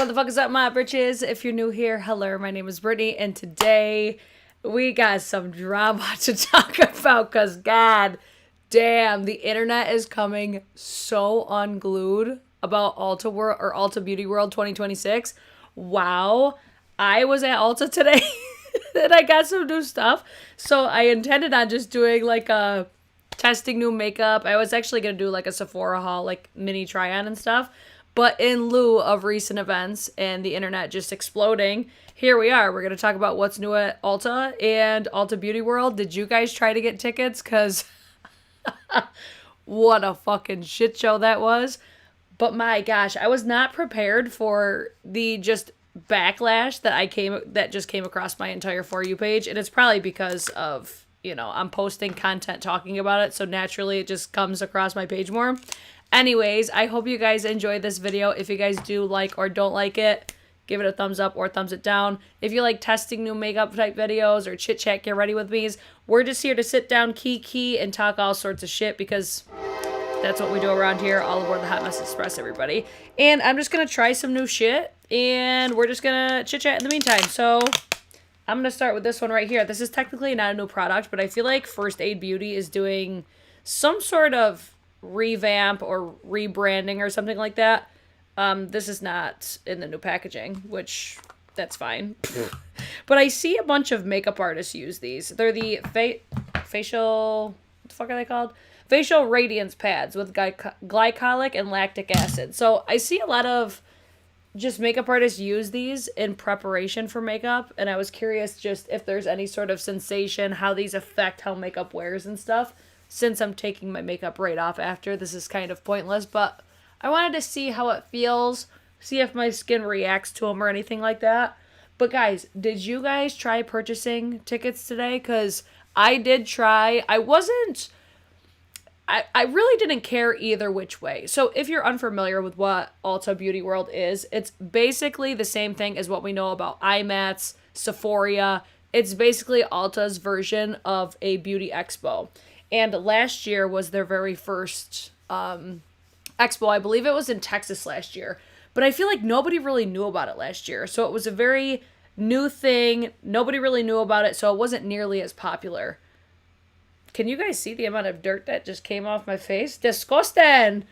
What the fuck is up, my britches? If you're new here, hello, my name is Brittany, and today we got some drama to talk about, because god damn, the internet is coming so unglued about Ulta Beauty World 2026. Wow. I was at Ulta today and I got some new stuff. So I intended on just doing like a testing new makeup. I was actually going to do like a Sephora haul, like mini try on and stuff. But in lieu of recent events and the internet just exploding, here we are. We're going to talk about what's new at Ulta and Ulta Beauty World. Did you guys try to get tickets? Because what a fucking shit show that was. But my gosh, I was not prepared for the just backlash that just came across my entire For You page. And it's probably because of, I'm posting content talking about it. So naturally it just comes across my page more. Anyways, I hope you guys enjoyed this video. If you guys do like or don't like it, give it a thumbs up or thumbs it down. If you like testing new makeup type videos or chit chat, get ready with me's. We're just here to sit down, key, and talk all sorts of shit because that's what we do around here, all aboard the Hot Mess Express, everybody. And I'm just going to try some new shit, and we're just going to chit chat in the meantime. So I'm going to start with this one right here. This is technically not a new product, but I feel like First Aid Beauty is doing some sort of revamp or rebranding or something like that. This is not in the new packaging, which that's fine. But I see a bunch of makeup artists use these. They're the facial, what the fuck are they called? Facial radiance pads with glycolic and lactic acid. So I see a lot of just makeup artists use these in preparation for makeup, and I was curious just if there's any sort of sensation, how these affect how makeup wears and stuff. Since I'm taking my makeup right off after, this is kind of pointless, but I wanted to see how it feels, see if my skin reacts to them or anything like that. But guys, did you guys try purchasing tickets today? Because I did try. I really didn't care either which way. So if you're unfamiliar with what Ulta Beauty World is, it's basically the same thing as what we know about IMATS, Sephora. It's basically Ulta's version of a beauty expo. And last year was their very first expo. I believe it was in Texas last year. But I feel like nobody really knew about it last year. So it was a very new thing. Nobody really knew about it, so it wasn't nearly as popular. Can you guys see the amount of dirt that just came off my face? Disgusting!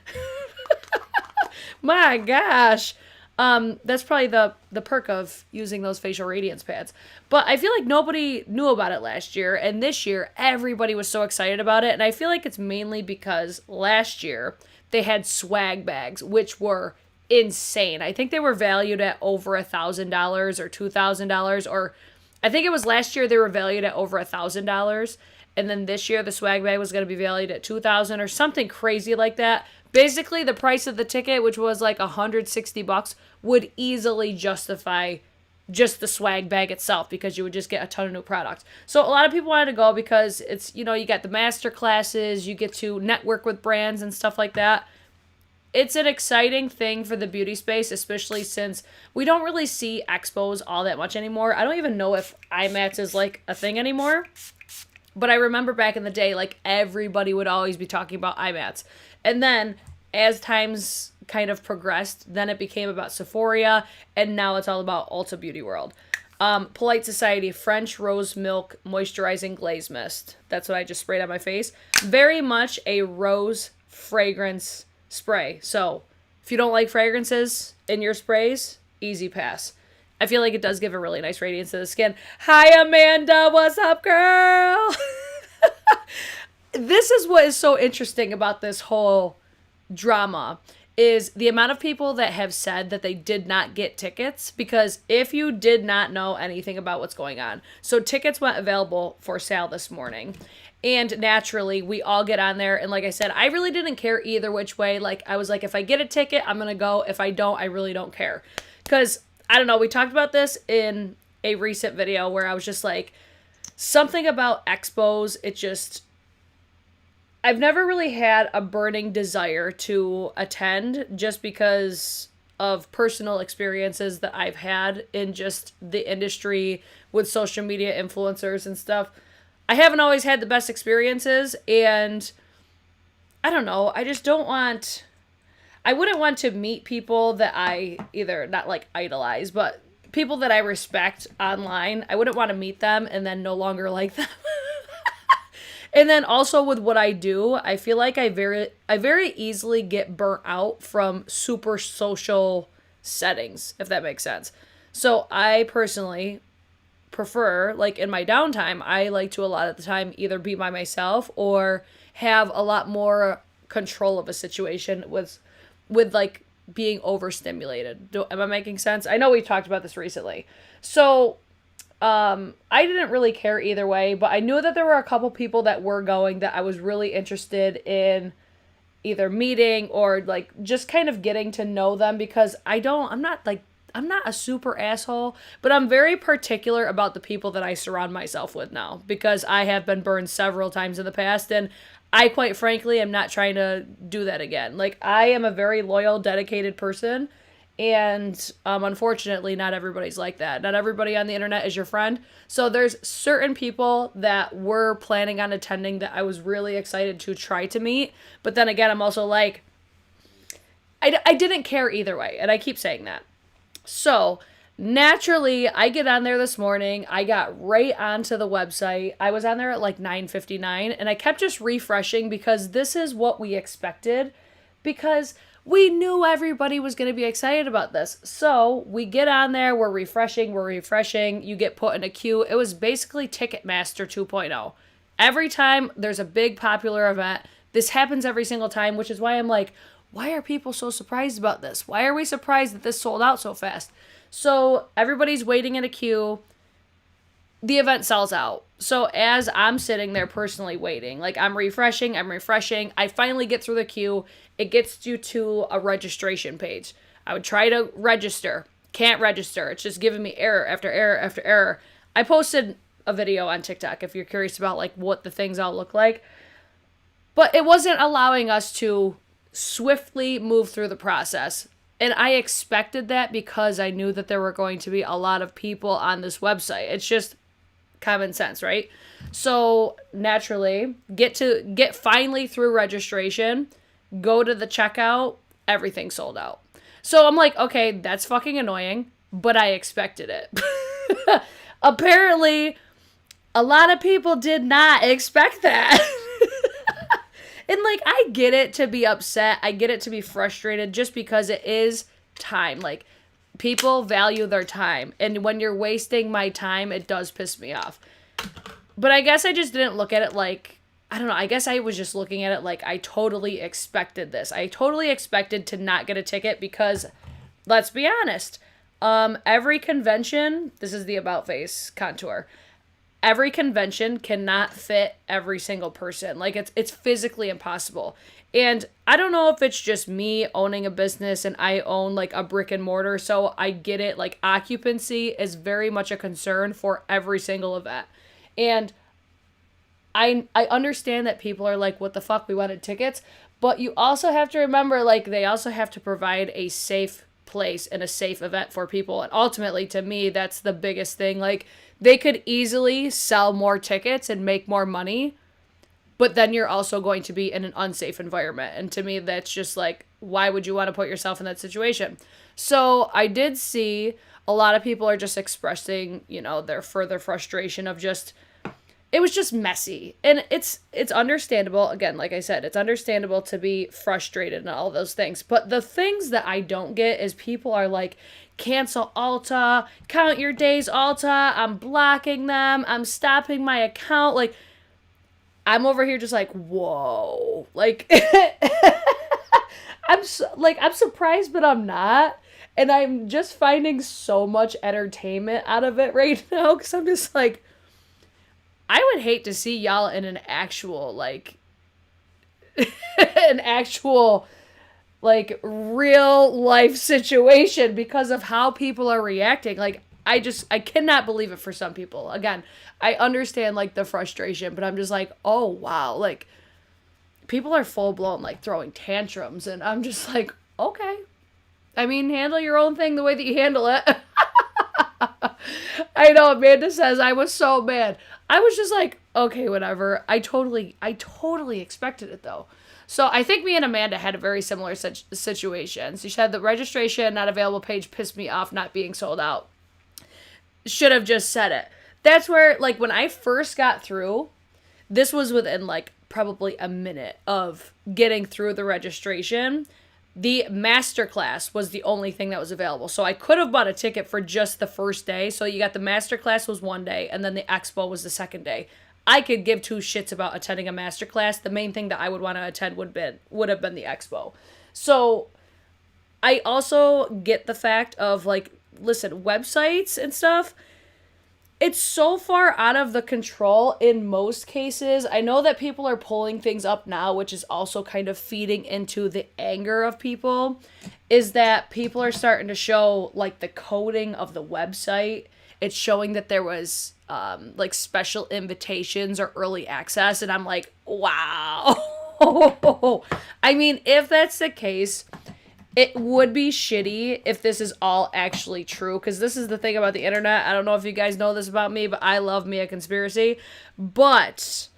My gosh. That's probably the perk of using those facial radiance pads. But I feel like nobody knew about it last year, and this year everybody was so excited about it, and I feel like it's mainly because last year they had swag bags, which were insane. I think they were valued at over $1,000 or $2,000, or I think it was last year they were valued at over $1,000, and then this year the swag bag was going to be valued at $2,000 or something crazy like that. Basically, the price of the ticket, which was like $160, would easily justify just the swag bag itself because you would just get a ton of new products. So a lot of people wanted to go because it's, you got the master classes, you get to network with brands and stuff like that. It's an exciting thing for the beauty space, especially since we don't really see expos all that much anymore. I don't even know if IMATS is like a thing anymore. But I remember back in the day, like everybody would always be talking about IMATS. And then as times kind of progressed, then it became about Sephora, and now it's all about Ulta Beauty World. Polite Society French Rose Milk Moisturizing Glaze Mist. That's what I just sprayed on my face. Very much a rose fragrance spray. So if you don't like fragrances in your sprays, easy pass. I feel like it does give a really nice radiance to the skin. Hi, Amanda. What's up, girl? This is what is so interesting about this whole drama is the amount of people that have said that they did not get tickets, because if you did not know anything about what's going on, so tickets went available for sale this morning, and naturally we all get on there, and like I said, I really didn't care either which way. Like I was like, if I get a ticket, I'm gonna go. If I don't, I really don't care, because I don't know, we talked about this in a recent video where I was just like, something about expos, I've never really had a burning desire to attend just because of personal experiences that I've had in just the industry with social media influencers and stuff. I haven't always had the best experiences, and I don't know, I just don't want... I wouldn't want to meet people that I either not like idolize, but people that I respect online. I wouldn't want to meet them and then no longer like them. And then also with what I do, I feel like I very easily get burnt out from super social settings, if that makes sense. So I personally prefer, like in my downtime, I like to a lot of the time either be by myself or have a lot more control of a situation with like being overstimulated. Am I making sense? I know we talked about this recently. So I didn't really care either way, but I knew that there were a couple people that were going that I was really interested in either meeting or like just kind of getting to know them, because I'm not a super asshole, but I'm very particular about the people that I surround myself with now, because I have been burned several times in the past, and I quite frankly am not trying to do that again. Like, I am a very loyal, dedicated person, and unfortunately not everybody's like that. Not everybody on the internet is your friend. So there's certain people that were planning on attending that I was really excited to try to meet, but then again, I'm also like, I didn't care either way, and I keep saying that. So naturally, I get on there this morning. I got right onto the website. I was on there at like 9:59, and I kept just refreshing because this is what we expected, because we knew everybody was going to be excited about this. So we get on there, we're refreshing, you get put in a queue. It was basically Ticketmaster 2.0. Every time there's a big popular event, this happens every single time, which is why I'm like, why are people so surprised about this? Why are we surprised that this sold out so fast? So everybody's waiting in a queue. The event sells out. So as I'm sitting there personally waiting, like I'm refreshing, I finally get through the queue. It gets you to a registration page. I would try to register. Can't register. It's just giving me error after error after error. I posted a video on TikTok if you're curious about like what the things all look like. But it wasn't allowing us to swiftly move through the process. And I expected that because I knew that there were going to be a lot of people on this website. It's just common sense, right? So naturally, get finally through registration, go to the checkout, everything sold out. So I'm like, okay, that's fucking annoying, but I expected it. Apparently, a lot of people did not expect that. And like, I get it to be upset. I get it to be frustrated just because it is time. Like, people value their time. And when you're wasting my time, it does piss me off. But I guess I just didn't look at it like, I don't know. I guess I was just looking at it like I totally expected this. I totally expected to not get a ticket because, let's be honest, every convention, this is the about face contour. Every convention cannot fit every single person. Like, it's physically impossible. And I don't know if it's just me owning a business and I own like a brick and mortar, so I get it. Like, occupancy is very much a concern for every single event. And I understand that people are like, what the fuck, we wanted tickets. But you also have to remember, like, they also have to provide a safe place and a safe event for people. And ultimately, to me, that's the biggest thing. Like, they could easily sell more tickets and make more money, but then you're also going to be in an unsafe environment. And to me, that's just like, why would you want to put yourself in that situation? So I did see a lot of people are just expressing, you know, their further frustration of just, it was just messy. And it's understandable. Again, like I said, it's understandable to be frustrated and all those things. But the things that I don't get is people are like, cancel Ulta, count your days Ulta, I'm blocking them, I'm stopping my account. Like, I'm over here just like, whoa. Like, I'm surprised, but I'm not. And I'm just finding so much entertainment out of it right now, because I'm just like, I would hate to see y'all in an actual, like, like, real life situation because of how people are reacting. Like, I cannot believe it for some people. Again, I understand, like, the frustration, but I'm just like, oh, wow. Like, people are full blown, like, throwing tantrums, and I'm just like, okay. I mean, handle your own thing the way that you handle it. I know, Amanda says, I was so mad. I was just like, okay, whatever. I totally expected it though. So I think me and Amanda had a very similar situation. She said the registration not available page pissed me off not being sold out. Should have just said it. That's where, like, when I first got through, this was within, like, probably a minute of getting through the registration. The masterclass was the only thing that was available. So I could have bought a ticket for just the first day. So you got the masterclass was one day, and then the expo was the second day. I could give two shits about attending a masterclass. The main thing that I would want to attend would have been the expo. So I also get the fact of, like, listen, websites and stuff, it's so far out of the control in most cases. I know that people are pulling things up now, which is also kind of feeding into the anger of people, is that people are starting to show, like, the coding of the website. It's showing that there was, like, special invitations or early access, and I'm like, wow. I mean, if that's the case, it would be shitty if this is all actually true, because this is the thing about the internet. I don't know if you guys know this about me, but I love me a conspiracy. But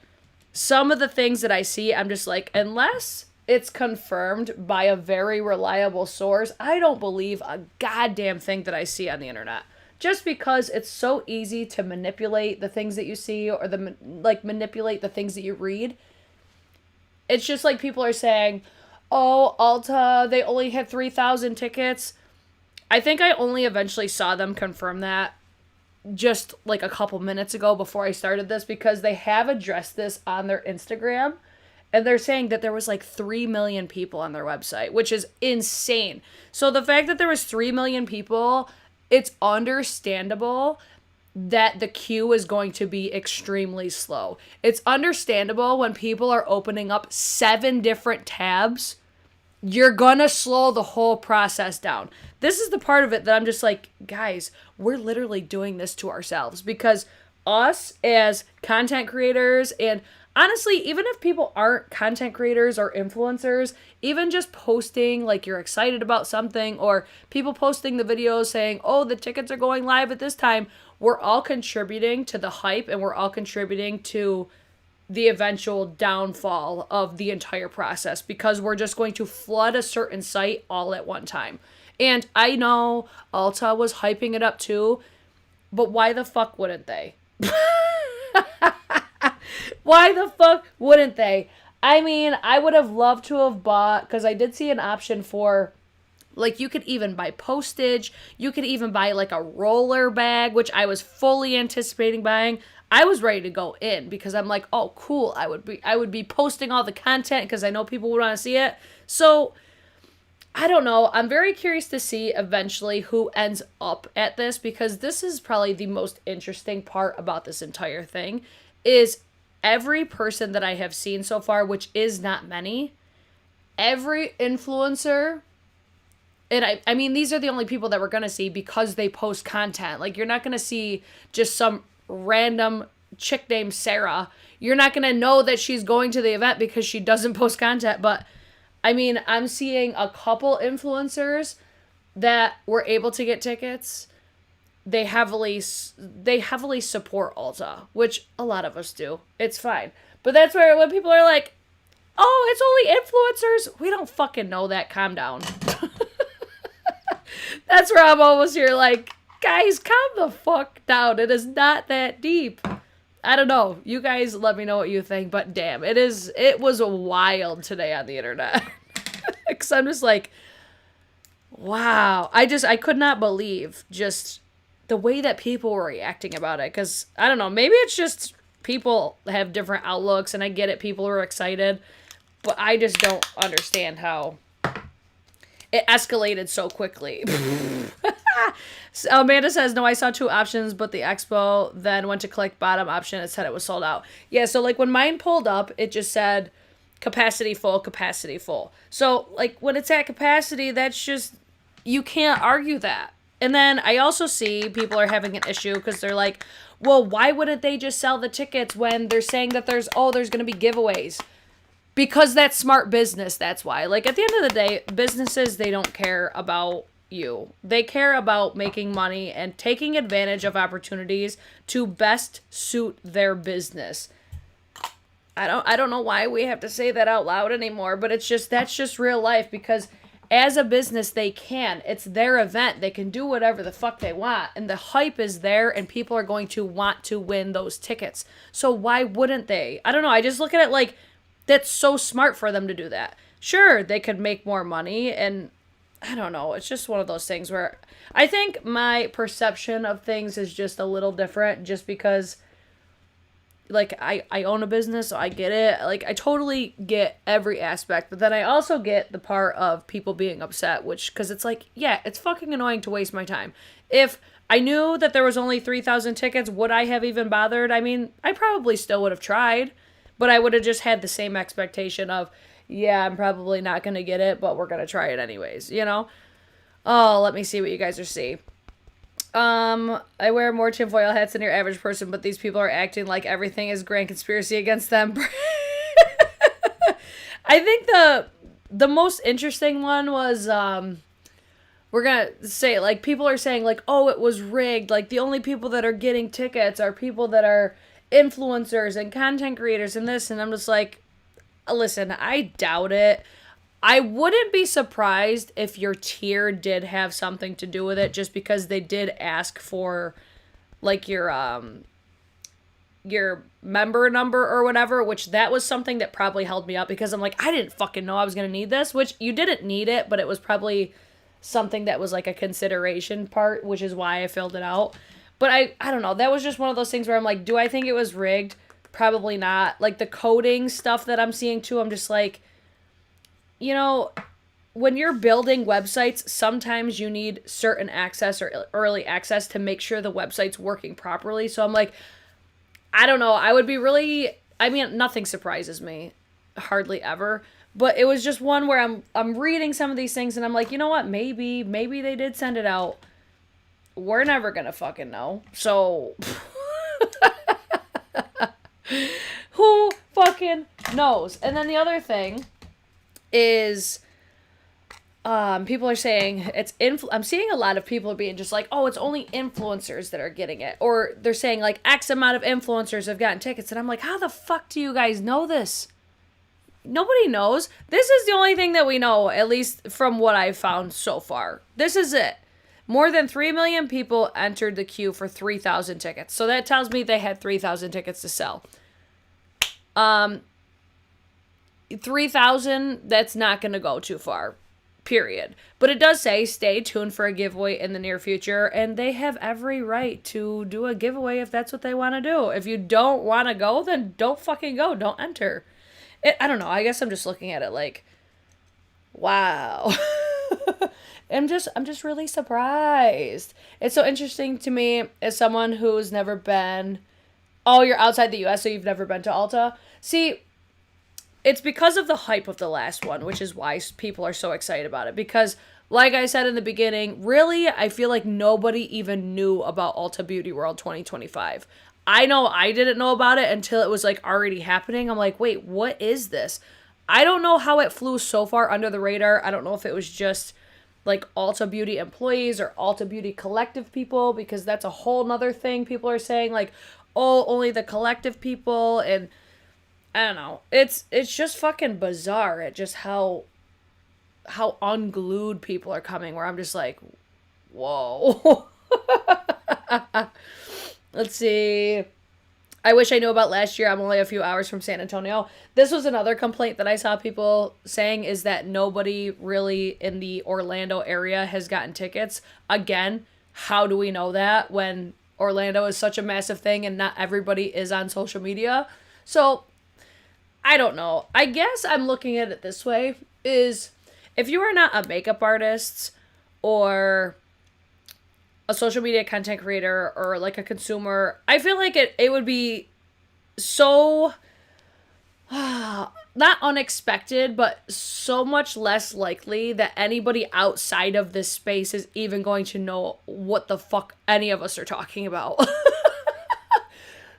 some of the things that I see, I'm just like, unless it's confirmed by a very reliable source, I don't believe a goddamn thing that I see on the internet. Just because it's so easy to manipulate the things that you see, or manipulate the things that you read. It's just like people are saying, oh, Ulta, they only had 3,000 tickets. I think I only eventually saw them confirm that just like a couple minutes ago before I started this, because they have addressed this on their Instagram, and they're saying that there was like 3 million people on their website, which is insane. So the fact that there was 3 million people, it's understandable that the queue is going to be extremely slow. It's understandable when people are opening up 7 different tabs. You're gonna slow the whole process down. This is the part of it that I'm just like, guys, we're literally doing this to ourselves, because us as content creators, and honestly, even if people aren't content creators or influencers, even just posting like you're excited about something, or people posting the videos saying, oh, the tickets are going live at this time, we're all contributing to the hype, and we're all contributing to the eventual downfall of the entire process, because we're just going to flood a certain site all at one time. And I know Ulta was hyping it up too, but why the fuck wouldn't they? Why the fuck wouldn't they? I mean, I would have loved to have bought, because I did see an option for, like, you could even buy postage. You could even buy, like, a roller bag, which I was fully anticipating buying. I was ready to go in, because I'm like, oh, cool. I would be posting all the content, because I know people would want to see it. So, I don't know. I'm very curious to see eventually who ends up at this, because this is probably the most interesting part about this entire thing, is every person that I have seen so far, which is not many, every influencer, and I mean, these are the only people that we're going to see because they post content. Like, you're not going to see just some random chick named Sarah. You're not going to know that she's going to the event because she doesn't post content. But, I mean, I'm seeing a couple influencers that were able to get tickets. They heavily support Ulta, which a lot of us do. It's fine. But that's where when people are like, oh, it's only influencers. We don't fucking know that. Calm down. That's where I'm almost here like, guys, calm the fuck down. It is not that deep. I don't know. You guys let me know what you think, but damn, it was wild today on the internet. Because I'm just like, wow. I could not believe just the way that people were reacting about it. Because, I don't know, maybe it's just people have different outlooks, and I get it. People are excited. But I just don't understand how it escalated so quickly. So Amanda says, no, I saw 2 options, but the expo, then went to click bottom option. It said it was sold out. Yeah, so like when mine pulled up, it just said capacity full, capacity full. So like when it's at capacity, that's just, you can't argue that. And then I also see people are having an issue because they're like, well, why wouldn't they just sell the tickets when they're saying that there's going to be giveaways? Because that's smart business, that's why. Like, at the end of the day, businesses, they don't care about you. They care about making money and taking advantage of opportunities to best suit their business. I don't know why we have to say that out loud anymore, but that's just real life, because as a business, they can. It's their event. They can do whatever the fuck they want. And the hype is there, and people are going to want to win those tickets. So why wouldn't they? I don't know. I just look at it like, that's so smart for them to do that. Sure, they could make more money, and I don't know. It's just one of those things where I think my perception of things is just a little different, just because, like, I own a business, so I get it. Like, I totally get every aspect, but then I also get the part of people being upset, because it's like, yeah, it's fucking annoying to waste my time. If I knew that there was only 3,000 tickets, would I have even bothered? I mean, I probably still would have tried, but I would have just had the same expectation of, yeah, I'm probably not going to get it, but we're going to try it anyways, you know? Oh, let me see what you guys are seeing. I wear more tinfoil hats than your average person, but these people are acting like everything is grand conspiracy against them. I think the most interesting one was, we're gonna say, like, people are saying, like, oh, it was rigged. Like, the only people that are getting tickets are people that are influencers and content creators and this, and I'm just like, listen, I doubt it. I wouldn't be surprised if your tier did have something to do with it, just because they did ask for, like, your member number or whatever, which that was something that probably held me up, because I'm like, I didn't fucking know I was going to need this, which you didn't need it, but it was probably something that was like a consideration part, which is why I filled it out. But I don't know. That was just one of those things where I'm like, do I think it was rigged? Probably not. Like, the coding stuff that I'm seeing too, I'm just like, you know, when you're building websites, sometimes you need certain access or early access to make sure the website's working properly. So I'm like, I don't know. I would be really, I mean, nothing surprises me, hardly ever. But it was just one where I'm reading some of these things and I'm like, you know what? Maybe they did send it out. We're never gonna fucking know. So who fucking knows? And then the other thing is, people are saying I'm seeing a lot of people being just like, oh, it's only influencers that are getting it. Or they're saying, like, X amount of influencers have gotten tickets. And I'm like, how the fuck do you guys know this? Nobody knows. This is the only thing that we know, at least from what I've found so far. This is it. More than 3 million people entered the queue for 3,000 tickets. So that tells me they had 3,000 tickets to sell. 3,000, that's not going to go too far, period. But it does say stay tuned for a giveaway in the near future, and they have every right to do a giveaway if that's what they want to do. If you don't want to go, then don't fucking go. Don't enter. I don't know. I guess I'm just looking at it like, wow. I'm just really surprised. It's so interesting to me as someone who's never been. Oh, you're outside the US, so you've never been to Ulta? See, it's because of the hype of the last one, which is why people are so excited about it. Because, like I said in the beginning, really, I feel like nobody even knew about Ulta Beauty World 2025. I know I didn't know about it until it was, like, already happening. I'm like, wait, what is this? I don't know how it flew so far under the radar. I don't know if it was just, like, Ulta Beauty employees or Ulta Beauty collective people, because that's a whole nother thing people are saying, like, oh, only the collective people, and I don't know. It's just fucking bizarre at just how unglued people are coming, where I'm just like, whoa. Let's see. I wish I knew about last year. I'm only a few hours from San Antonio. This was another complaint that I saw people saying, is that nobody really in the Orlando area has gotten tickets. Again, how do we know that when Orlando is such a massive thing and not everybody is on social media? So, I don't know. I guess I'm looking at it this way, is if you are not a makeup artist or a social media content creator or like a consumer, I feel like it would be so not unexpected, but so much less likely that anybody outside of this space is even going to know what the fuck any of us are talking about.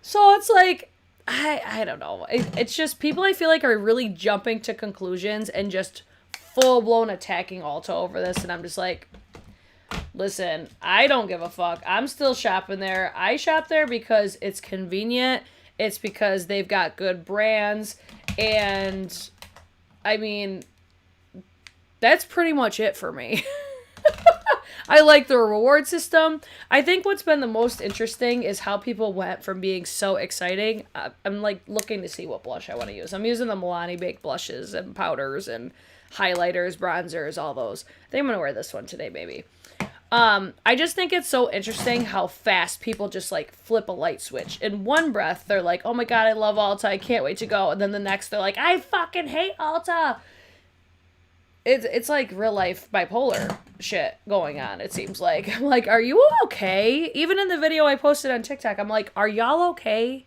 So it's like, I don't know. It's just people I feel like are really jumping to conclusions and just full-blown attacking Ulta over this, and I'm just like, Listen, I don't give a fuck. I'm still shopping there. I shop there because it's convenient. It's because they've got good brands. And, I mean, that's pretty much it for me. I like the reward system. I think what's been the most interesting is how people went from being so exciting. I'm, like, looking to see what blush I want to use. I'm using the Milani baked blushes and powders and highlighters, bronzers, all those. I think I'm going to wear this one today, maybe. I just think it's so interesting how fast people just, like, flip a light switch. In one breath, they're like, oh my god, I love Ulta, I can't wait to go. And then the next, they're like, I fucking hate Ulta. It's like real life bipolar shit going on, it seems like. I'm like, are you okay? Even in the video I posted on TikTok, I'm like, are y'all okay?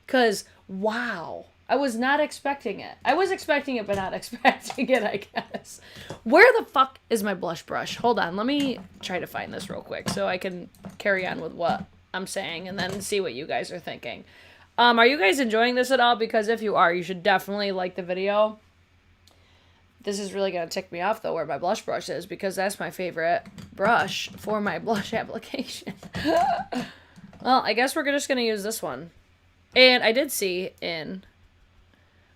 Because, wow. I was not expecting it. I was expecting it, but not expecting it, I guess. Where the fuck is my blush brush? Hold on, let me try to find this real quick so I can carry on with what I'm saying and then see what you guys are thinking. Are you guys enjoying this at all? Because if you are, you should definitely like the video. This is really going to tick me off, though, where my blush brush is, because that's my favorite brush for my blush application. Well, I guess we're just going to use this one. And I did see in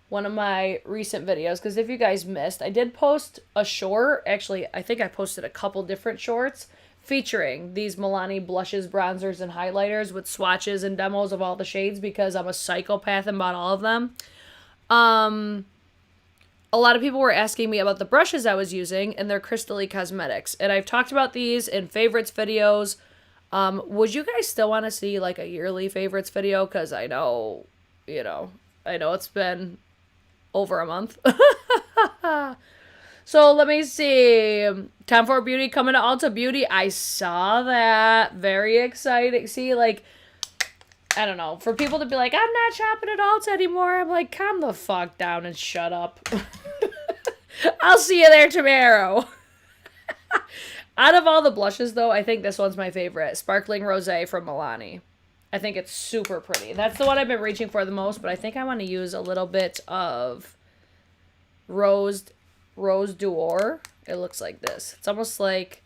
one of my recent videos, because if you guys missed, I did post a short. Actually, I think I posted a couple different shorts featuring these Milani blushes, bronzers, and highlighters with swatches and demos of all the shades, because I'm a psychopath and bought all of them. A lot of people were asking me about the brushes I was using, and they're Crystally Cosmetics. And I've talked about these in favorites videos. Would you guys still want to see, like, a yearly favorites video? Because I know, I know it's been over a month. So let me see. Time for Beauty coming to Ulta Beauty. I saw that. Very exciting. See, like, I don't know. For people to be like, I'm not shopping at Ulta anymore. I'm like, calm the fuck down and shut up. I'll see you there tomorrow. Out of all the blushes, though, I think this one's my favorite. Sparkling Rosé from Milani. I think it's super pretty. That's the one I've been reaching for the most, but I think I want to use a little bit of Rose d'Or. It looks like this. It's almost like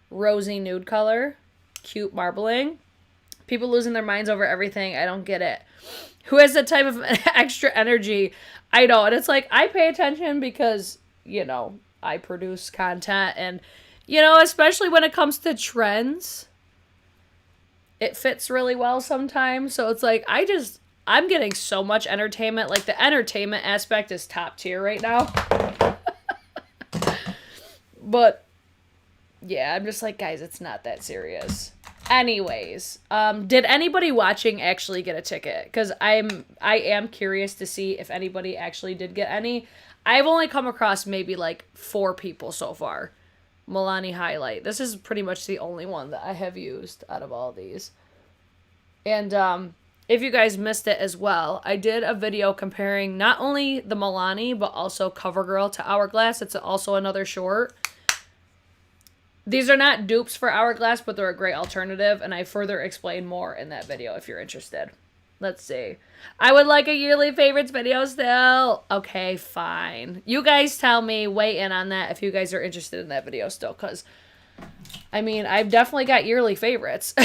rosy nude color. Cute marbling. People losing their minds over everything. I don't get it. Who has that type of extra energy? I know. And it's like, I pay attention because, I produce content. And, especially when it comes to trends, it fits really well sometimes. So it's like, I'm getting so much entertainment. Like, the entertainment aspect is top tier right now. But, yeah, I'm just like, guys, it's not that serious. Anyways, did anybody watching actually get a ticket? Because I am curious to see if anybody actually did get any. I've only come across maybe like 4 people so far. Milani Highlight. This is pretty much the only one that I have used out of all these. And if you guys missed it as well, I did a video comparing not only the Milani, but also CoverGirl to Hourglass. It's also another short. These are not dupes for Hourglass, but they're a great alternative, and I further explain more in that video if you're interested. Let's see. I would like a yearly favorites video still. Okay, fine. You guys tell me, weigh in on that if you guys are interested in that video still, because, I mean, I've definitely got yearly favorites.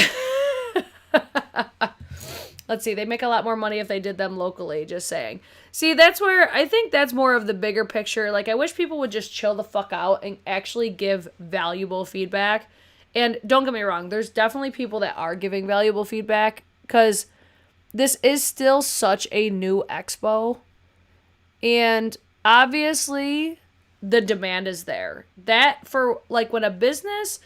Let's see. They make a lot more money if they did them locally, just saying. See, that's where I think that's more of the bigger picture. Like, I wish people would just chill the fuck out and actually give valuable feedback. And don't get me wrong, there's definitely people that are giving valuable feedback, because this is still such a new expo. And obviously, the demand is there. That, for, like, when a business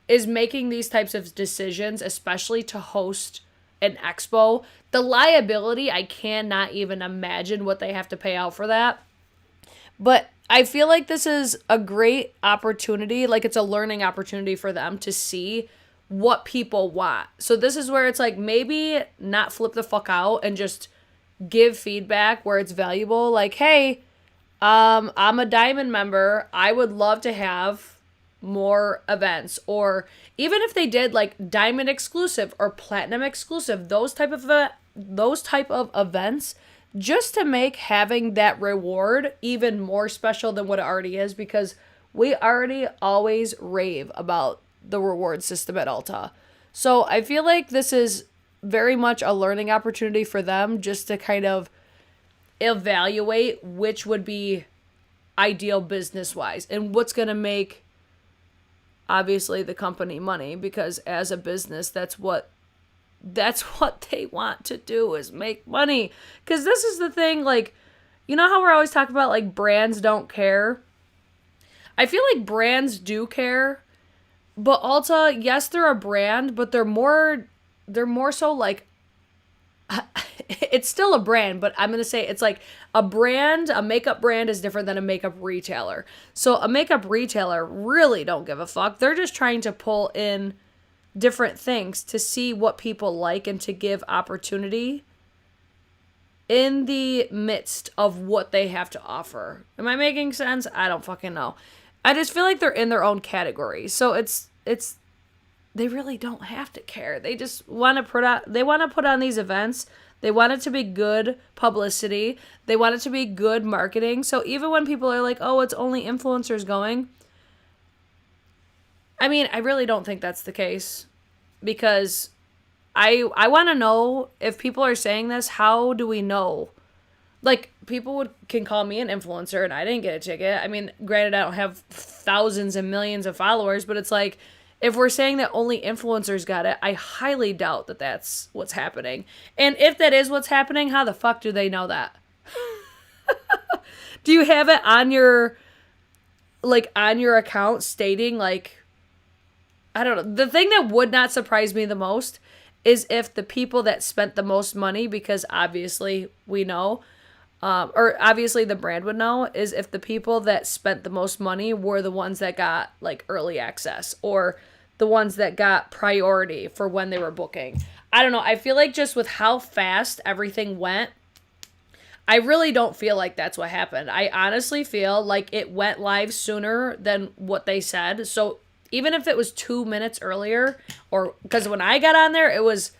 is making these types of decisions, especially to host an expo, the liability, I cannot even imagine what they have to pay out for that. But I feel like this is a great opportunity, like it's a learning opportunity for them to see what people want. So this is where it's like, maybe not flip the fuck out and just give feedback where it's valuable. Like, hey, I'm a Diamond member. I would love to have more events, or even if they did like Diamond exclusive or Platinum exclusive, those type of events, just to make having that reward even more special than what it already is, because we already always rave about the reward system at Ulta. So I feel like this is very much a learning opportunity for them just to kind of evaluate which would be ideal business-wise and what's going to make, obviously, the company money, because as a business, that's what they want to do, is make money. Because this is the thing, like, you know how we're always talking about, like, brands don't care? I feel like brands do care, but Ulta, yes, they're a brand, but they're more so like, it's still a brand, but I'm going to say it's like a brand, a makeup brand is different than a makeup retailer. So a makeup retailer really don't give a fuck. They're just trying to pull in different things to see what people like and to give opportunity in the midst of what they have to offer. Am I making sense? I don't fucking know. I just feel like they're in their own category. So it's they really don't have to care. They just want to put on these events. They want it to be good publicity. They want it to be good marketing. So even when people are like, "Oh, it's only influencers going," I mean, I really don't think that's the case, because I want to know, if people are saying this, how do we know? Like, people can call me an influencer and I didn't get a ticket. I mean, granted, I don't have thousands and millions of followers, but it's like, if we're saying that only influencers got it, I highly doubt that that's what's happening. And if that is what's happening, how the fuck do they know that? Do you have it on your account stating, like, I don't know. The thing that would not surprise me the most is if the people that spent the most money, because obviously we know, or obviously the brand would know, is if the people that spent the most money were the ones that got, like, early access, or the ones that got priority for when they were booking. I don't know. I feel like just with how fast everything went, I really don't feel like that's what happened. I honestly feel like it went live sooner than what they said. So even if it was 2 minutes earlier, or because when I got on there, it was,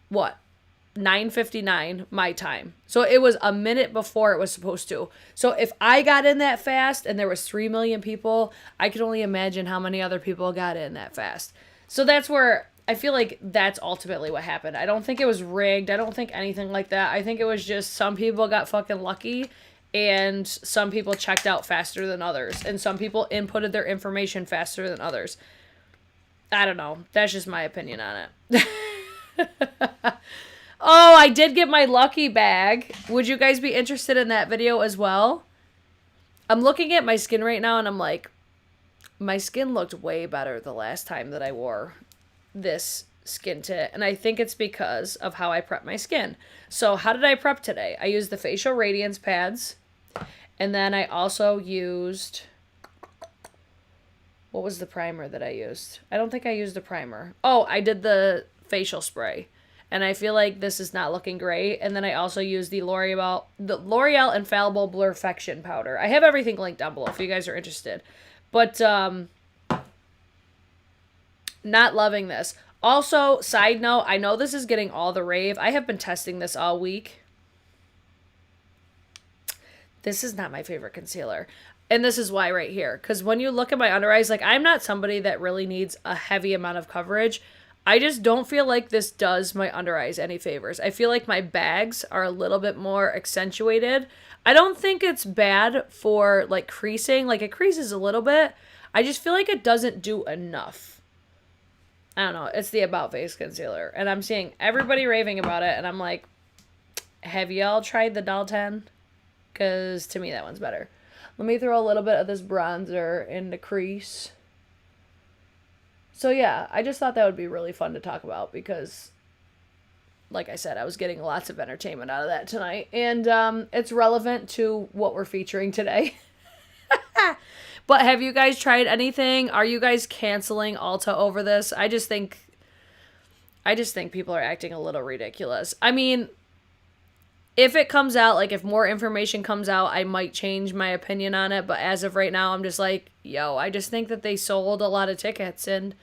what, 9:59 my time. So it was a minute before it was supposed to. So if I got in that fast and there was 3 million people, I could only imagine how many other people got in that fast. So that's where I feel like that's ultimately what happened. I don't think it was rigged. I don't think anything like that. I think it was just some people got fucking lucky and some people checked out faster than others, and some people inputted their information faster than others. I don't know. That's just my opinion on it. Oh, I did get my lucky bag. Would you guys be interested in that video as well? I'm looking at my skin right now and I'm like, my skin looked way better the last time that I wore this skin tint. And I think it's because of how I prep my skin. So how did I prep today? I used the facial radiance pads. And then I also used, what was the primer that I used? I don't think I used a primer. Oh, I did the facial spray. And I feel like this is not looking great. And then I also used the L'Oreal Infallible Blurfection powder. I have everything linked down below if you guys are interested. But not loving this. Also, side note, I know this is getting all the rave. I have been testing this all week. This is not my favorite concealer. And this is why right here. Because when you look at my under eyes, like, I'm not somebody that really needs a heavy amount of coverage. I just don't feel like this does my under eyes any favors. I feel like my bags are a little bit more accentuated. I don't think it's bad for, like, creasing. Like, it creases a little bit. I just feel like it doesn't do enough. I don't know. It's the About Face concealer. And I'm seeing everybody raving about it. And I'm like, have y'all tried the Doll 10? Because to me, that one's better. Let me throw a little bit of this bronzer in the crease. So yeah, I just thought that would be really fun to talk about because, like I said, I was getting lots of entertainment out of that tonight. And it's relevant to what we're featuring today. But have you guys tried anything? Are you guys canceling Ulta over this? I just think people are acting a little ridiculous. I mean, if it comes out, like if more information comes out, I might change my opinion on it. But as of right now, I'm just like, yo, I just think that they sold a lot of tickets and,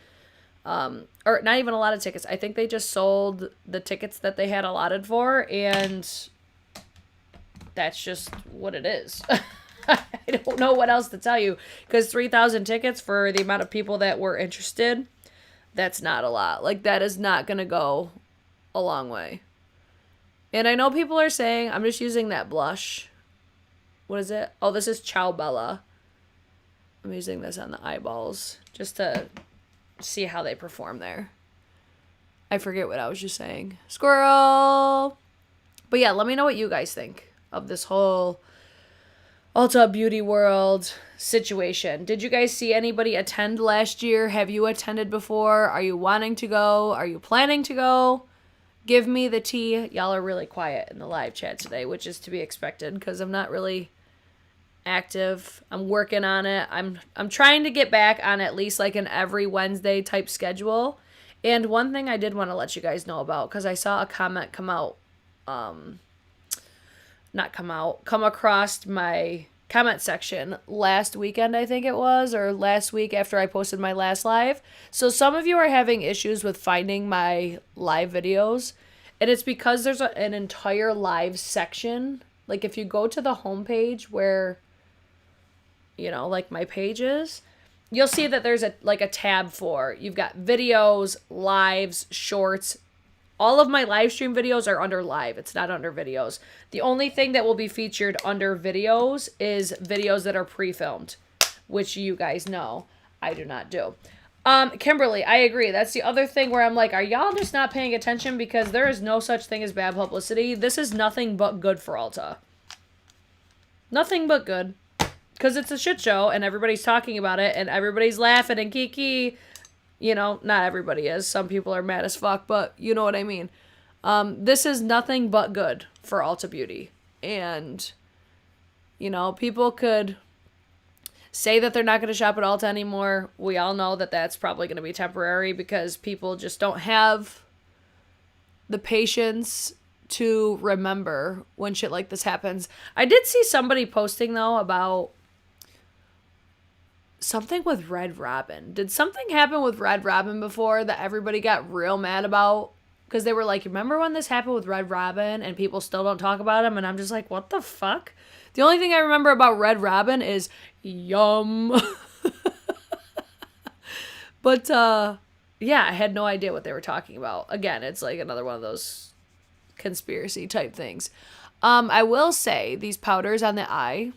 or not even a lot of tickets. I think they just sold the tickets that they had allotted for, and that's just what it is. I don't know what else to tell you, because 3,000 tickets for the amount of people that were interested, that's not a lot. Like, that is not going to go a long way. And I know people are saying, I'm just using that blush. What is it? Oh, this is Ciao Bella. I'm using this on the eyeballs just to see how they perform there. I forget what I was just saying. Squirrel! But yeah, let me know what you guys think of this whole Ulta Beauty World situation. Did you guys see anybody attend last year? Have you attended before? Are you wanting to go? Are you planning to go? Give me the tea. Y'all are really quiet in the live chat today, which is to be expected because I'm not really active. I'm working on it. I'm trying to get back on at least like an every Wednesday type schedule. And one thing I did want to let you guys know about, because I saw a comment come across my comment section last weekend, I think it was, or last week after I posted my last live. So some of you are having issues with finding my live videos, and it's because there's an entire live section. Like if you go to the homepage where, you know, like my pages, you'll see that there's a tab for, you've got videos, lives, shorts. All of my live stream videos are under live. It's not under videos. The only thing that will be featured under videos is videos that are pre-filmed, which you guys know I do not do. Kimberly, I agree. That's the other thing where I'm like, are y'all just not paying attention? Because there is no such thing as bad publicity. This is nothing but good for Ulta. Nothing but good. Because it's a shit show and everybody's talking about it and everybody's laughing and kiki. You know, not everybody is. Some people are mad as fuck, but you know what I mean. This is nothing but good for Ulta Beauty. And, you know, people could say that they're not going to shop at Ulta anymore. We all know that that's probably going to be temporary because people just don't have the patience to remember when shit like this happens. I did see somebody posting, though, about something with Red Robin. Did something happen with Red Robin before that everybody got real mad about? Because they were like, remember when this happened with Red Robin and people still don't talk about him? And I'm just like, what the fuck? The only thing I remember about Red Robin is yum. But, yeah, I had no idea what they were talking about. Again, it's like another one of those conspiracy type things. I will say these powders on the eye,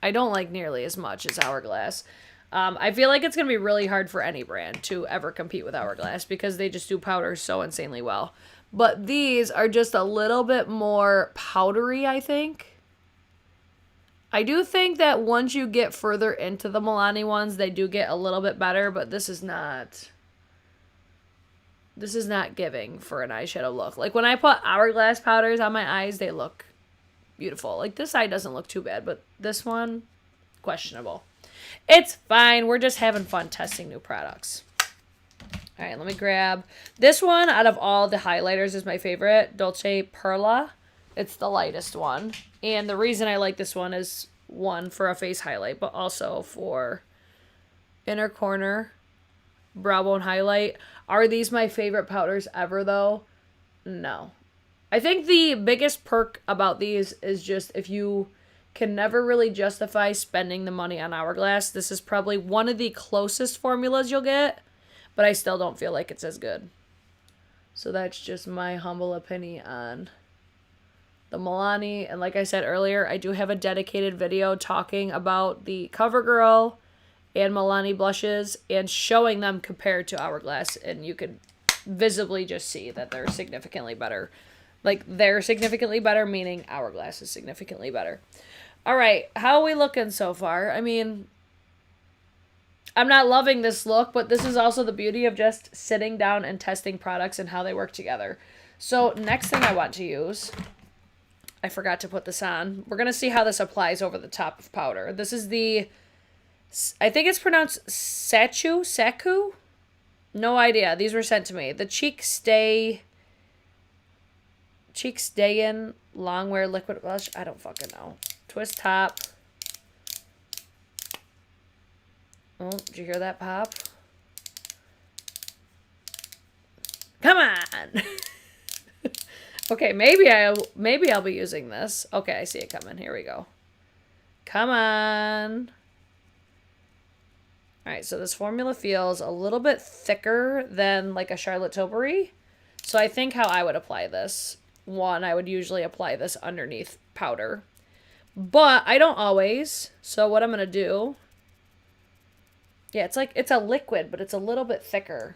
I don't like nearly as much as Hourglass. I feel like it's going to be really hard for any brand to ever compete with Hourglass because they just do powders so insanely well. But these are just a little bit more powdery, I think. I do think that once you get further into the Milani ones, they do get a little bit better, but this is not giving for an eyeshadow look. Like when I put Hourglass powders on my eyes, they look beautiful. Like this eye doesn't look too bad, but this one, questionable. It's fine. We're just having fun testing new products. All right, let me grab this one. Out of all the highlighters is my favorite, Dolce Perla. It's the lightest one. And the reason I like this one is, one, for a face highlight, but also for inner corner, brow bone highlight. Are these my favorite powders ever, though? No. I think the biggest perk about these is just if you can never really justify spending the money on Hourglass, this is probably one of the closest formulas you'll get, but I still don't feel like it's as good. So that's just my humble opinion on the Milani. And like I said earlier, I do have a dedicated video talking about the CoverGirl and Milani blushes and showing them compared to Hourglass, and you could visibly just see that they're significantly better. Like, they're significantly better, meaning Hourglass is significantly better. All right, how are we looking so far? I mean, I'm not loving this look, but this is also the beauty of just sitting down and testing products and how they work together. So next thing I want to use, I forgot to put this on. We're going to see how this applies over the top of powder. This is the, I think it's pronounced Saku? No idea. These were sent to me. The Cheek Stay in Longwear Liquid Blush. I don't fucking know. Twist top. Oh, did you hear that pop? Come on! Okay, maybe I'll be using this. Okay, I see it coming. Here we go. Come on. All right, so this formula feels a little bit thicker than like a Charlotte Tilbury. So I think how I would apply this. One, I would usually apply this underneath powder. But I don't always. So what I'm going to do... Yeah, it's like, it's a liquid, but it's a little bit thicker.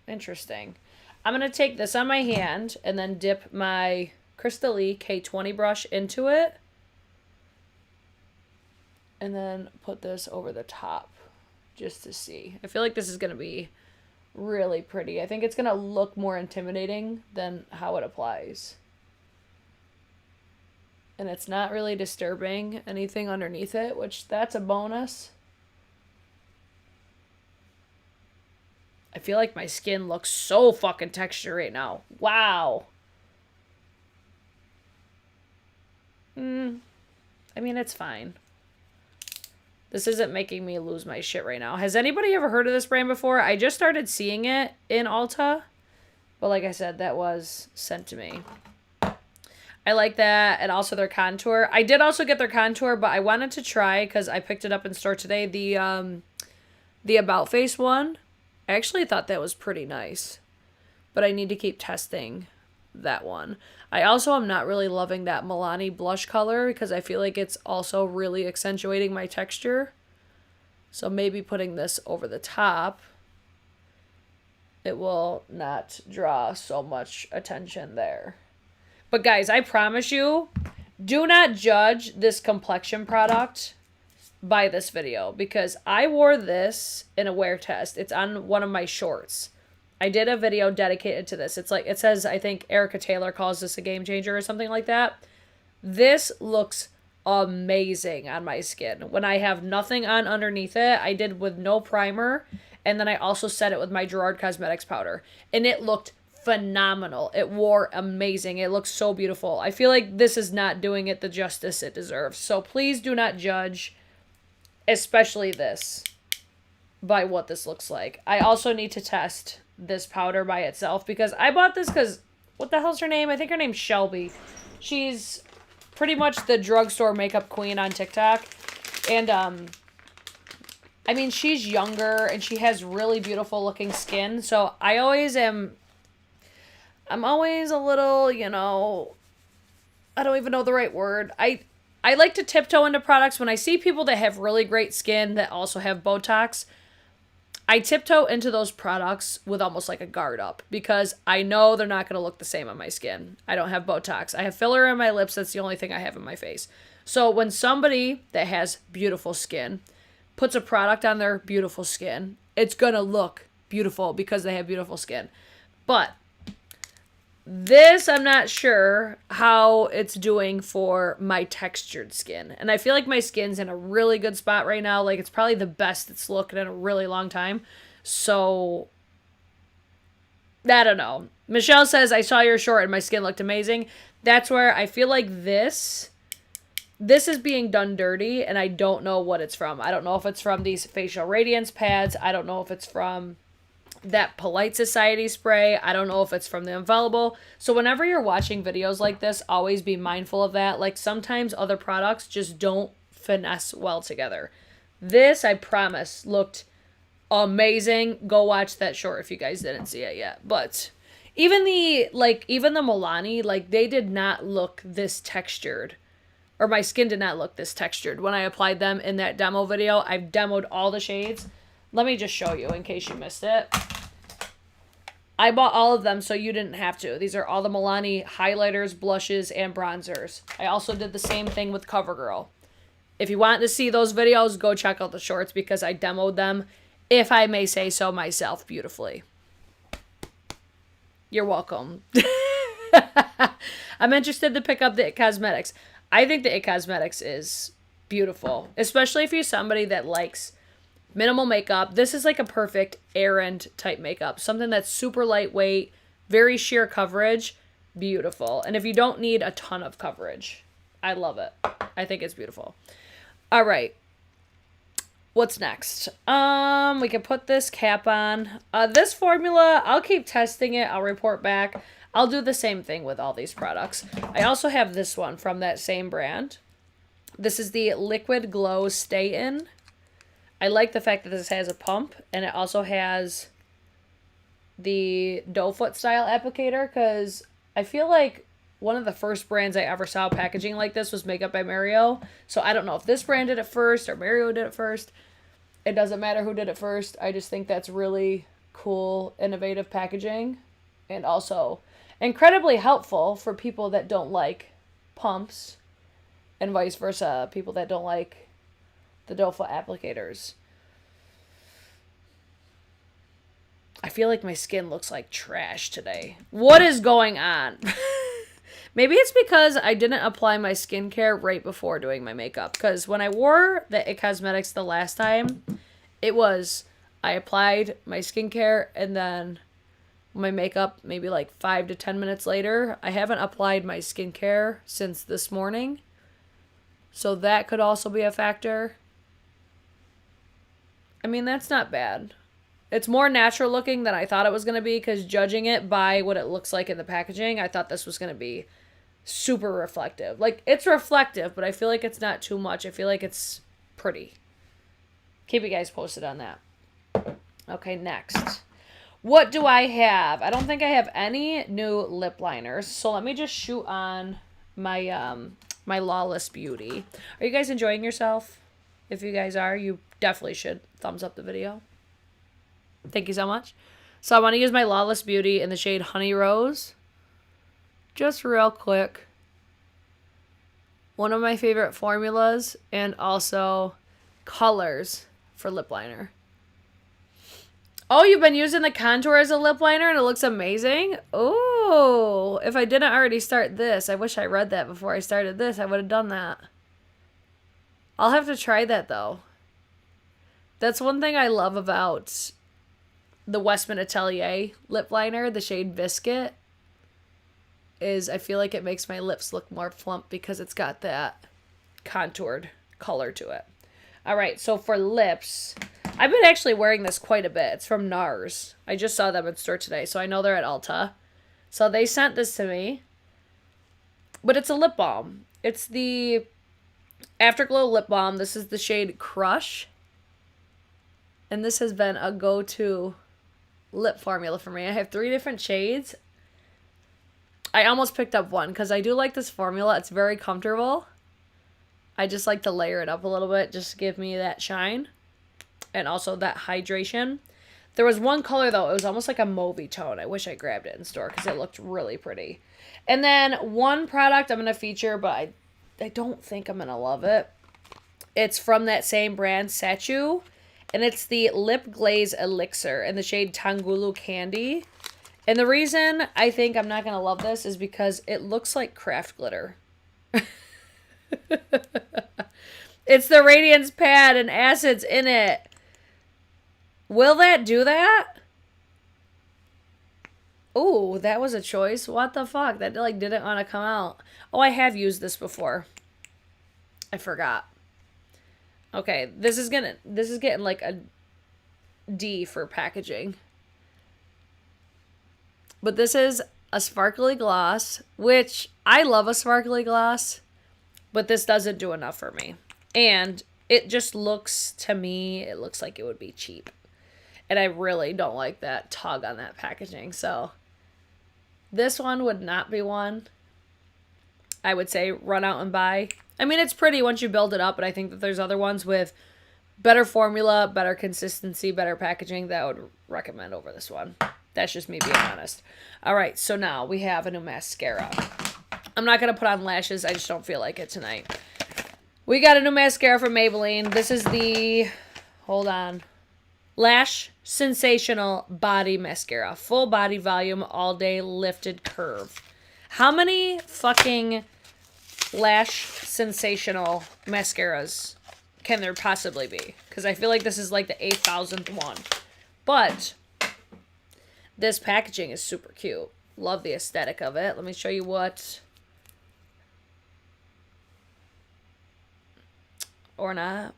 Interesting. I'm going to take this on my hand and then dip my Crystal K20 brush into it. And then put this over the top just to see. I feel like this is going to be really pretty. I think it's going to look more intimidating than how it applies. And it's not really disturbing anything underneath it, which that's a bonus. I feel like my skin looks so fucking textured right now. Wow. I mean, it's fine. This isn't making me lose my shit right now. Has anybody ever heard of this brand before? I just started seeing it in Ulta. But like I said, that was sent to me. I like that. And also their contour. I did also get their contour, but I wanted to try, because I picked it up in store today, the About Face one. I actually thought that was pretty nice. But I need to keep testing that one. I also am not really loving that Milani blush color, because I feel like it's also really accentuating my texture. So maybe putting this over the top, it will not draw so much attention there. But guys, I promise you, do not judge this complexion product by this video, because I wore this in a wear test. It's on one of my shorts. I did a video dedicated to this. It's like, it says, I think Erica Taylor calls this a game changer or something like that. This looks amazing on my skin. When I have nothing on underneath it, I did with no primer. And then I also set it with my Gerard Cosmetics powder. And it looked phenomenal. It wore amazing. It looks so beautiful. I feel like this is not doing it the justice it deserves. So please do not judge, especially this, by what this looks like. I also need to test this powder by itself, because I bought this because, what the hell's her name? I think her name's Shelby. She's pretty much the drugstore makeup queen on TikTok. And, I mean, she's younger and she has really beautiful looking skin. So I always I'm always a little, you know, I don't even know the right word. I like to tiptoe into products when I see people that have really great skin that also have Botox. I tiptoe into those products with almost like a guard up, because I know they're not going to look the same on my skin. I don't have Botox. I have filler in my lips. That's the only thing I have in my face. So when somebody that has beautiful skin puts a product on their beautiful skin, it's going to look beautiful because they have beautiful skin. But this, I'm not sure how it's doing for my textured skin. And I feel like my skin's in a really good spot right now. Like, it's probably the best it's looked in a really long time. So, I don't know. Michelle says, I saw your short and my skin looked amazing. That's where I feel like this is being done dirty, and I don't know what it's from. I don't know if it's from these facial radiance pads. I don't know if it's from that Polite Society spray. I don't know if it's from the Infallible. So whenever you're watching videos like this, always be mindful of that. Like, sometimes other products just don't finesse well together. This, I promise, looked amazing. Go watch that short if you guys didn't see it yet. But even the Milani, like, they did not look this textured. Or my skin did not look this textured when I applied them in that demo video. I've demoed all the shades. Let me just show you in case you missed it. I bought all of them so you didn't have to. These are all the Milani highlighters, blushes, and bronzers. I also did the same thing with CoverGirl. If you want to see those videos, go check out the shorts, because I demoed them, if I may say so myself, beautifully. You're welcome. I'm interested to pick up the It Cosmetics. I think the It Cosmetics is beautiful, especially if you're somebody that likes minimal makeup. This is like a perfect errand type makeup. Something that's super lightweight, very sheer coverage, beautiful. And if you don't need a ton of coverage, I love it. I think it's beautiful. All right. What's next? We can put this cap on. This formula, I'll keep testing it. I'll report back. I'll do the same thing with all these products. I also have this one from that same brand. This is the Liquid Glow Stay In. I like the fact that this has a pump, and it also has the doe foot style applicator, because I feel like one of the first brands I ever saw packaging like this was Makeup by Mario. So I don't know if this brand did it first or Mario did it first. It doesn't matter who did it first. I just think that's really cool, innovative packaging, and also incredibly helpful for people that don't like pumps, and vice versa, people that don't like the doe foot applicators. I feel like my skin looks like trash today. What is going on? Maybe it's because I didn't apply my skincare right before doing my makeup. Because when I wore the It Cosmetics the last time, it was, I applied my skincare and then my makeup maybe like 5 to 10 minutes later. I haven't applied my skincare since this morning. So that could also be a factor. I mean, that's not bad. It's more natural looking than I thought it was going to be, because judging it by what it looks like in the packaging, I thought this was going to be super reflective. Like, it's reflective, but I feel like it's not too much. I feel like it's pretty. Keep you guys posted on that. Okay, next. What do I have? I don't think I have any new lip liners. So let me just shoot on my my Lawless Beauty. Are you guys enjoying yourself? If you guys are, you definitely should thumbs up the video. Thank you so much. So I want to use my Lawless Beauty in the shade Honey Rose. Just real quick. One of my favorite formulas and also colors for lip liner. Oh, you've been using the contour as a lip liner and it looks amazing? Oh, if I didn't already start this, I wish I read that before I started this. I would have done that. I'll have to try that though. That's one thing I love about the Westman Atelier lip liner, the shade Biscuit, is I feel like it makes my lips look more plump because it's got that contoured color to it. All right, so for lips, I've been actually wearing this quite a bit. It's from NARS. I just saw them in store today, so I know they're at Ulta. So they sent this to me. But it's a lip balm. It's the Afterglow lip balm. This is the shade Crush. And this has been a go-to lip formula for me. I have 3 different shades. I almost picked up one because I do like this formula. It's very comfortable. I just like to layer it up a little bit just to give me that shine and also that hydration. There was one color, though. It was almost like a mauvey tone. I wish I grabbed it in store because it looked really pretty. And then one product I'm going to feature, but I don't think I'm going to love it. It's from that same brand, Sachu. And it's the Lip Glaze Elixir in the shade Tangulu Candy. And the reason I think I'm not going to love this is because it looks like craft glitter. It's the Radiance Pad and acids in it. Will that do that? Oh, that was a choice. What the fuck? That like didn't want to come out. Oh, I have used this before. I forgot. Okay, this is getting like a D for packaging. But this is a sparkly gloss, which I love a sparkly gloss, but this doesn't do enough for me. And it just looks, to me, it looks like it would be cheap. And I really don't like that tug on that packaging. So this one would not be one I would say run out and buy. I mean, it's pretty once you build it up, but I think that there's other ones with better formula, better consistency, better packaging that I would recommend over this one. That's just me being honest. All right, so now we have a new mascara. I'm not going to put on lashes. I just don't feel like it tonight. We got a new mascara from Maybelline. This is the, hold on, Lash Sensational Body Mascara. Full body volume, all day lifted curve. How many fucking Lash Sensational mascaras can there possibly be? Because I feel like this is like the 8,000th one. But this packaging is super cute. Love the aesthetic of it. Let me show you what... Or not.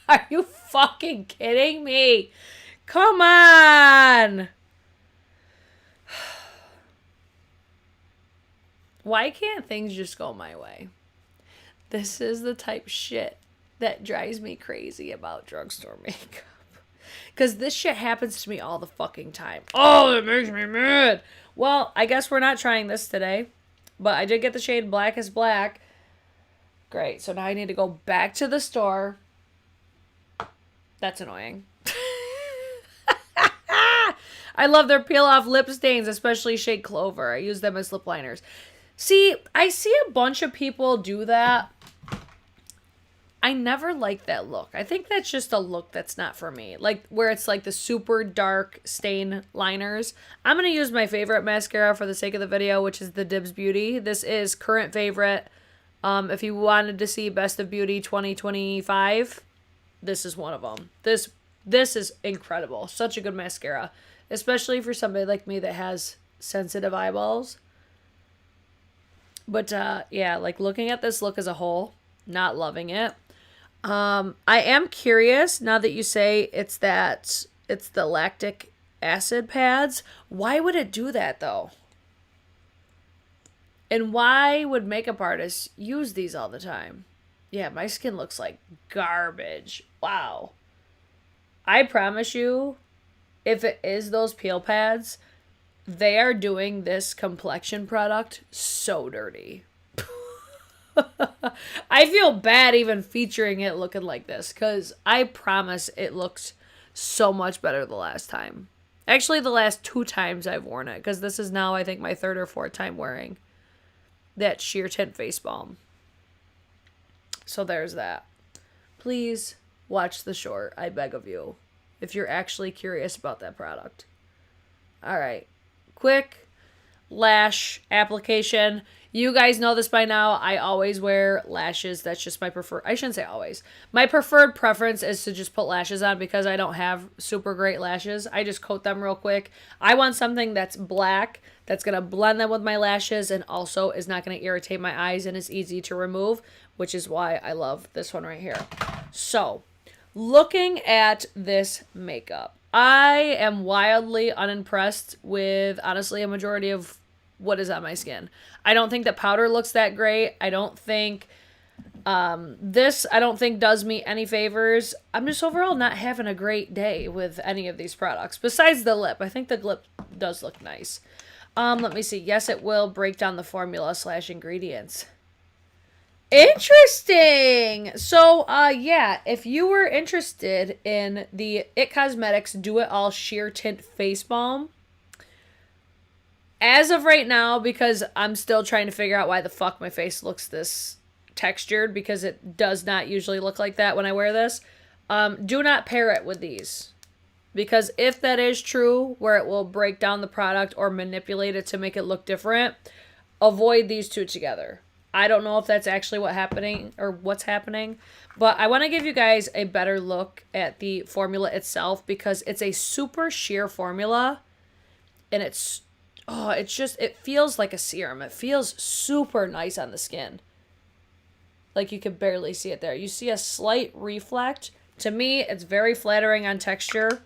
Are you fucking kidding me? Come on! Why can't things just go my way? This is the type of shit that drives me crazy about drugstore makeup. Because this shit happens to me all the fucking time. Oh, it makes me mad. Well, I guess we're not trying this today. But I did get the shade Black is Black. Great. So now I need to go back to the store. That's annoying. I love their peel-off lip stains, especially shade Clover. I use them as lip liners. See, I see a bunch of people do that. I never like that look. I think that's just a look that's not for me. Like, where it's like the super dark stain liners. I'm going to use my favorite mascara for the sake of the video, which is the Dibs Beauty. This is current favorite. If you wanted to see Best of Beauty 2025, this is one of them. This is incredible. Such a good mascara. Especially for somebody like me that has sensitive eyeballs. But, yeah, like, looking at this look as a whole, not loving it. I am curious, now that you say it's the lactic acid pads, why would it do that, though? And why would makeup artists use these all the time? Yeah, my skin looks like garbage. Wow. I promise you, if it is those peel pads, they are doing this complexion product so dirty. I feel bad even featuring it looking like this, because I promise it looks so much better the last time. Actually, the last 2 times I've worn it, because this is now, I think, my 3rd or 4th time wearing that sheer tint face balm. So there's that. Please watch the short, I beg of you, if you're actually curious about that product. All right. Quick lash application. You guys know this by now. I always wear lashes. That's just my preferred. I shouldn't say always. My preferred preference is to just put lashes on because I don't have super great lashes. I just coat them real quick. I want something that's black, that's going to blend them with my lashes, and also is not going to irritate my eyes and is easy to remove, which is why I love this one right here. So, looking at this makeup, I am wildly unimpressed with, honestly, a majority of what is on my skin. I don't think that powder looks that great. I don't think this, I don't think does me any favors. I'm just overall not having a great day with any of these products. Besides the lip. I think the lip does look nice. Let me see. Yes, it will break down the formula / ingredients. Interesting. So, yeah, if you were interested in the IT Cosmetics Do It All Sheer Tint Face Balm, as of right now, because I'm still trying to figure out why the fuck my face looks this textured, because it does not usually look like that when I wear this, do not pair it with these. Because if that is true, where it will break down the product or manipulate it to make it look different, avoid these two together. I don't know if that's actually what's happening, but I want to give you guys a better look at the formula itself, because it's a super sheer formula, and it feels like a serum. It feels super nice on the skin. Like, you can barely see it there. You see a slight reflect. To me, it's very flattering on texture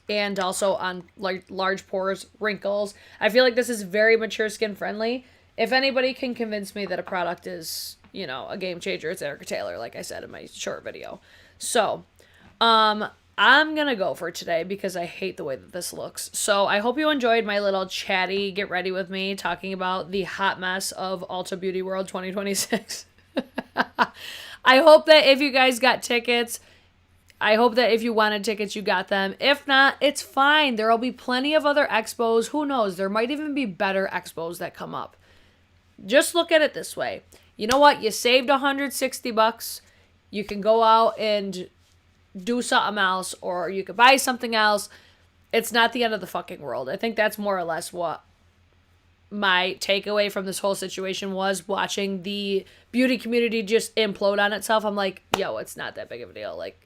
and also on large pores, wrinkles. I feel like this is very mature skin friendly. If anybody can convince me that a product is, you know, a game changer, it's Erica Taylor, like I said in my short video. So, I'm going to go for today because I hate the way that this looks. So I hope you enjoyed my little chatty get ready with me talking about the hot mess of Ulta Beauty World 2026. I hope that if you guys got tickets, I hope that if you wanted tickets, you got them. If not, it's fine. There will be plenty of other expos. Who knows? There might even be better expos that come up. Just look at it this way. You know what? You saved $160. You can go out and do something else, or you could buy something else. It's not the end of the fucking world. I think that's more or less what my takeaway from this whole situation was, watching the beauty community just implode on itself. I'm like, yo, it's not that big of a deal. Like,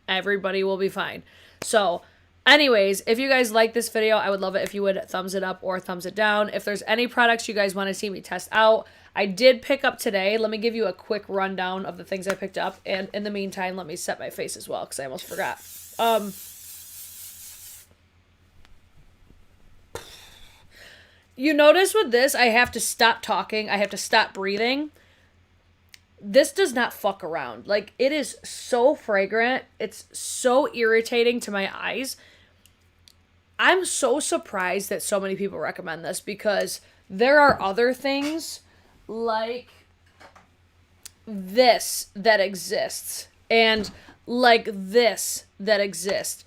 everybody will be fine. So, anyways, if you guys like this video, I would love it if you would thumbs it up or thumbs it down. If there's any products you guys want to see me test out, I did pick up today. Let me give you a quick rundown of the things I picked up. And in the meantime, let me set my face as well, because I almost forgot. You notice with this, I have to stop talking. I have to stop breathing. this does not fuck around. Like, it is so fragrant. It's so irritating to my eyes. I'm so surprised that so many people recommend this, because there are other things like this that exists, and like this that exists.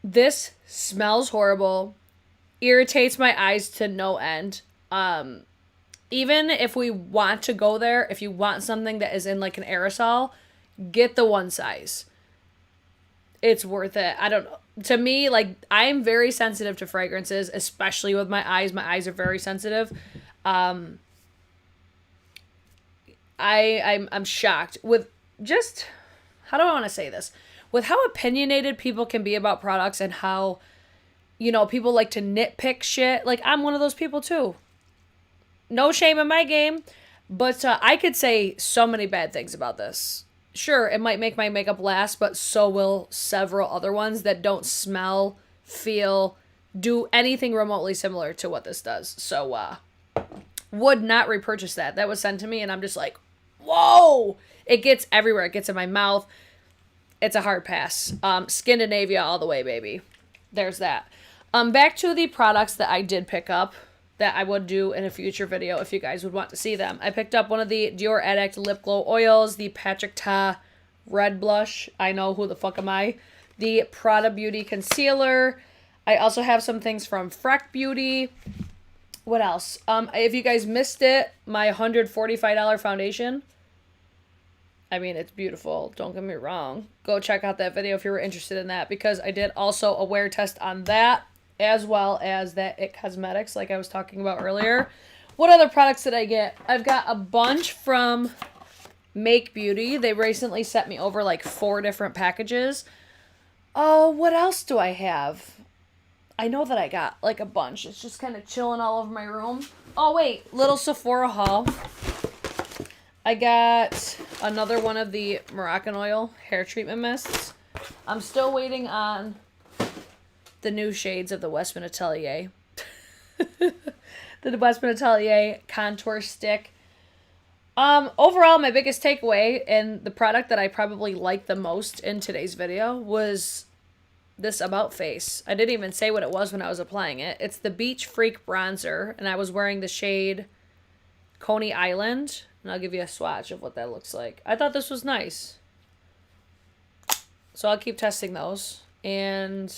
This smells horrible, irritates my eyes to no end. Even if we want to go there, if you want something that is in like an aerosol, get the one size. It's worth it. I don't know. To me, like, I'm very sensitive to fragrances, especially with my eyes. My eyes are very sensitive. I'm shocked with just, how do I want to say this? With how opinionated people can be about products, and how, you know, people like to nitpick shit. Like, I'm one of those people too. No shame in my game, but I could say so many bad things about this. Sure, it might make my makeup last, but so will several other ones that don't smell, feel, do anything remotely similar to what this does. So, would not repurchase that. That was sent to me, and I'm just like, whoa! It gets everywhere. It gets in my mouth. It's a hard pass. Scandinavia all the way, baby. There's that. Back to the products that I did pick up that I would do in a future video if you guys would want to see them. I picked up one of the Dior Addict Lip Glow Oils, the Patrick Ta Red Blush. I know, who the fuck am I? The Prada Beauty Concealer. I also have some things from Freck Beauty. What else? If you guys missed it, my $145 foundation. I mean, it's beautiful. Don't get me wrong. Go check out that video if you were interested in that, because I did also a wear test on that, as well as that It Cosmetics, like I was talking about earlier. What other products did I get? I've got a bunch from Make Beauty. They recently sent me over like 4 different packages. Oh, what else do I have? I know that I got like a bunch. It's just kind of chilling all over my room. Oh, wait. Little Sephora haul. I got another one of the Moroccan Oil hair treatment mists. I'm still waiting on the new shades of the Westman Atelier. The Westman Atelier contour stick. Overall, my biggest takeaway, and the product that I probably liked the most in today's video, was this About Face. I didn't even say what it was when I was applying it. It's the Beach Freak Bronzer, and I was wearing the shade Coney Island. And I'll give you a swatch of what that looks like. I thought this was nice. So I'll keep testing those. And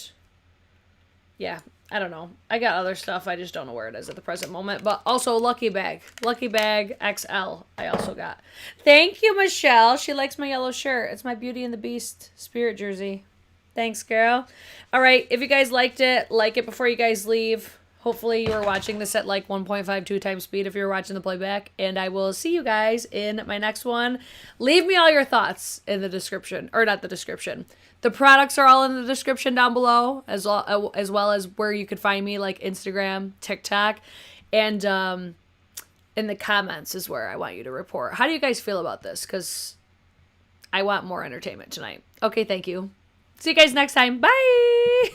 yeah, I don't know. I got other stuff. I just don't know where it is at the present moment. But also Lucky Bag. Lucky Bag XL I also got. Thank you, Michelle. She likes my yellow shirt. It's my Beauty and the Beast spirit jersey. Thanks, girl. All right. If you guys liked it, like it before you guys leave. Hopefully you were watching this at like 1.52 times speed if you were watching the playback. And I will see you guys in my next one. Leave me all your thoughts in the description. Or not the description. The products are all in the description down below. As well as where you could find me, like Instagram, TikTok. And in the comments is where I want you to report. How do you guys feel about this? Because I want more entertainment tonight. Okay, thank you. See you guys next time. Bye!